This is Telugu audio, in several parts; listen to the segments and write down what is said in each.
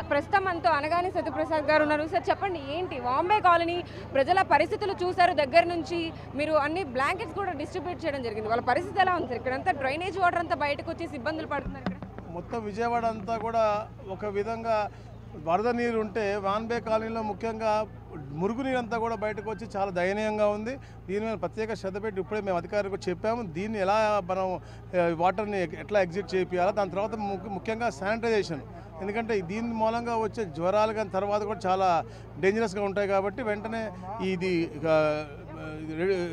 ప్రస్తుతం మనతో అనగాని సత్యప్రసాద్ గారు ఉన్నారు. సార్ చెప్పండి, ఏంటి బాంబే కాలనీ ప్రజల పరిస్థితులు చూసారు దగ్గర నుంచి? మీరు అన్ని బ్లాంకెట్స్ కూడా డిస్ట్రిబ్యూట్ చేయడం జరిగింది. వాళ్ళ పరిస్థితి ఎలా ఉంది సార్? ఇక్కడంతా డ్రైనేజ్ వాటర్ అంతా బయటకు వచ్చేసి ఇబ్బందులు పడుతున్నారు. ఇక్కడ మొత్తం విజయవాడ అంతా కూడా ఒక విధంగా వరద నీరు ఉంటే వాన్బే కాలనీలో ముఖ్యంగా మురుగునీరు అంతా కూడా బయటకు వచ్చి చాలా దయనీయంగా ఉంది. దీని మీద ప్రత్యేక శ్రద్ధ పెట్టి ఇప్పుడే మేము అధికారులకు చెప్పాము. దీన్ని ఎలా మనం వాటర్ని ఎట్లా ఎగ్జిట్ చేయాలో, దాని తర్వాత ముఖ్యంగా శానిటైజేషన్. ఎందుకంటే దీని మూలంగా వచ్చే జ్వరాలు కానీ తర్వాత కూడా చాలా డేంజరస్గా ఉంటాయి కాబట్టి వెంటనే ఇది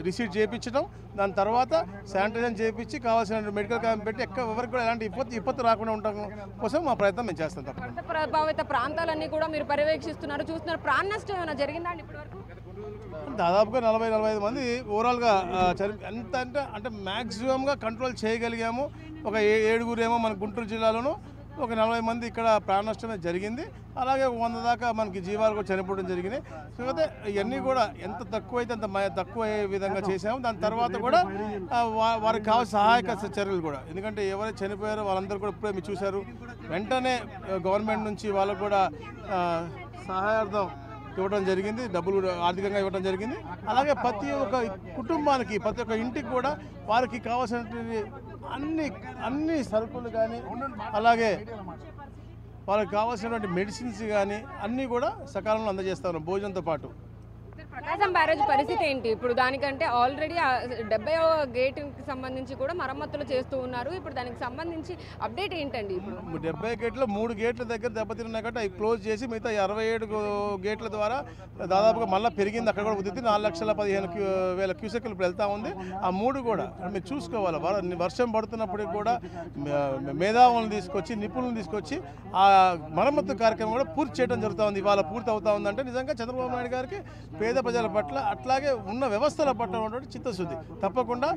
రిసీట్ చేయించడం, దాని తర్వాత శానిటైజేషన్ చేయించి కావాల్సిన మెడికల్ క్యాంప్ పెట్టి ఎవరికి కూడా ఎలాంటి విపత్తు రాకుండా ఉండడం కోసం మా ప్రయత్నం మేము చేస్తాం. వరద ప్రభావిత ప్రాంతాలన్నీ కూడా మీరు పర్యవేక్షిస్తున్నారు, చూస్తున్నారు. ప్రాణ నష్టం ఏమైనా జరిగిందా ఇప్పటి వరకు? దాదాపుగా 40-45 మంది ఓవరాల్గా ఎంత అంటే మ్యాక్సిమంగా కంట్రోల్ చేయగలిగాము. ఒక 7 ఏమో మన గుంటూరు జిల్లాలోనూ, ఒక 40 మంది ఇక్కడ ప్రాణ నష్టమే జరిగింది. అలాగే 100 దాకా మనకి జీవాలు కూడా చనిపోవడం జరిగింది. కాకపోతే ఇవన్నీ కూడా ఎంత తక్కువైతే అంత తక్కువ విధంగా చేసాము. దాని తర్వాత కూడా వారికి కావాల్సిన సహాయక చర్యలు కూడా, ఎందుకంటే ఎవరైతే చనిపోయారో వాళ్ళందరూ కూడా ఇప్పుడే మీరు చూశారు. వెంటనే గవర్నమెంట్ నుంచి వాళ్ళకు కూడా సహాయార్థం ఇవ్వడం జరిగింది, డబ్బులు ఆర్థికంగా ఇవ్వడం జరిగింది. అలాగే ప్రతి ఒక్క కుటుంబానికి, ప్రతి ఒక్క ఇంటికి కూడా వారికి కావాల్సినటువంటి అన్ని సరుకులు కానీ, అలాగే వాళ్ళకి కావాల్సినటువంటి మెడిసిన్స్ కానీ అన్నీ కూడా సకాలంలో అందజేస్తాను భోజనంతో పాటు. ప్రకాశం బ్యారేజ్ పరిస్థితి ఏంటి ఇప్పుడు? దానికంటే ఆల్రెడీ 70వ గేట్కి సంబంధించి కూడా మరమ్మతులు చేస్తూ ఉన్నారు. ఇప్పుడు దానికి సంబంధించి అప్డేట్ ఏంటండి? ఇప్పుడు 70 గేట్లు 3 గేట్ల దగ్గర దెబ్బతిన్నాయి కాబట్టి అవి క్లోజ్ చేసి మిగతా 67 గేట్ల ద్వారా దాదాపుగా మళ్ళీ పెరిగింది. అక్కడ కూడా ఉదితి 4,15,000 క్యూసెక్లు ఇప్పుడు వెళ్తూ ఉంది. ఆ 3 కూడా మీరు చూసుకోవాలి. వర్షం పడుతున్నప్పటికి కూడా మేధావులను తీసుకొచ్చి, నిపుణులను తీసుకొచ్చి ఆ మరమ్మతు కార్యక్రమం కూడా పూర్తి చేయడం జరుగుతూ ఉంది. ఇవాళ పూర్తి అవుతా ఉందంటే నిజంగా చంద్రబాబు నాయుడు గారికి పేద ప్రజల పట్ల, అట్లాగే ఉన్న వ్యవస్థల పట్ల ఉన్నటువంటి చిత్తశుద్ధి. తప్పకుండా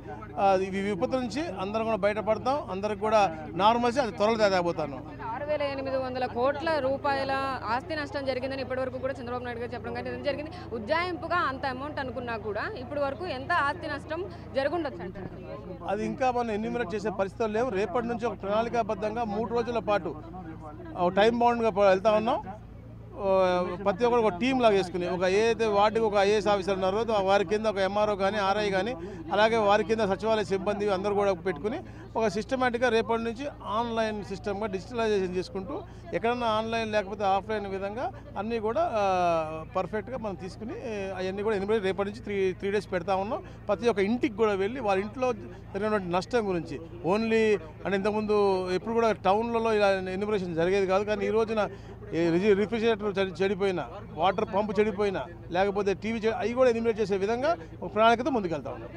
ఈ విపత్తు నుంచి అందరం కూడా బయటపడతాం. అందరికి కూడా నార్మల్సీ అది త్వరలో తేదాబోతాను. 6,800 కోట్ల రూపాయల ఆస్తి నష్టం జరిగిందని ఇప్పటి వరకు కూడా చంద్రబాబు నాయుడు గారు చెప్పడం కానీ ఏం జరిగింది? ఉజ్జాయింపుగా అంత అమౌంట్ అనుకున్నా కూడా ఇప్పటి వరకు ఎంత ఆస్తి నష్టం జరుగుండొచ్చు? అది ఇంకా మనం ఎన్యూమరేట్ చేసే పరిస్థితులు లేవు. రేపటి నుంచి ఒక ప్రణాళికాబద్ధంగా 3 రోజుల పాటు టైం బౌండ్గా వెళ్తా ఉన్నాం. ప్రతి ఒక్కరు ఒక టీం లాగా వేసుకుని, ఒక ఏదైతే వార్డుకి ఒక ఐఏఎస్ ఆఫీసర్ ఉన్నారో వారి కింద ఒక ఎంఆర్ఓ కానీ, ఆర్ఐ కానీ, అలాగే వారి కింద సచివాలయ సిబ్బంది అందరూ కూడా పెట్టుకుని ఒక సిస్టమేటిక్గా రేపటి నుంచి ఆన్లైన్ సిస్టమ్గా డిజిటలైజేషన్ చేసుకుంటూ, ఎక్కడన్నా ఆన్లైన్ లేకపోతే ఆఫ్లైన్ విధంగా అన్నీ కూడా పర్ఫెక్ట్గా మనం తీసుకుని అవన్నీ కూడా రేపటి నుంచి 3 డేస్ పెడతా ఉన్నాం. ప్రతి ఒక్క ఇంటికి కూడా వెళ్ళి వాళ్ళ ఇంట్లో జరిగినటువంటి నష్టం గురించి అంటే ఇంతకుముందు ఎప్పుడు కూడా టౌన్లలో ఇలా ఎన్యూమరేషన్ జరిగేది కాదు. కానీ ఈ రోజున రిఫ్రిజిరేటర్ చెడిపోయినా, వాటర్ పంపు చెడిపోయినా, లేకపోతే టీవీ అవి కూడా ఎన్యూమరేట్ చేసే విధంగా ఒక ప్రణాళికతో ముందుకెళ్తా ఉన్నాం.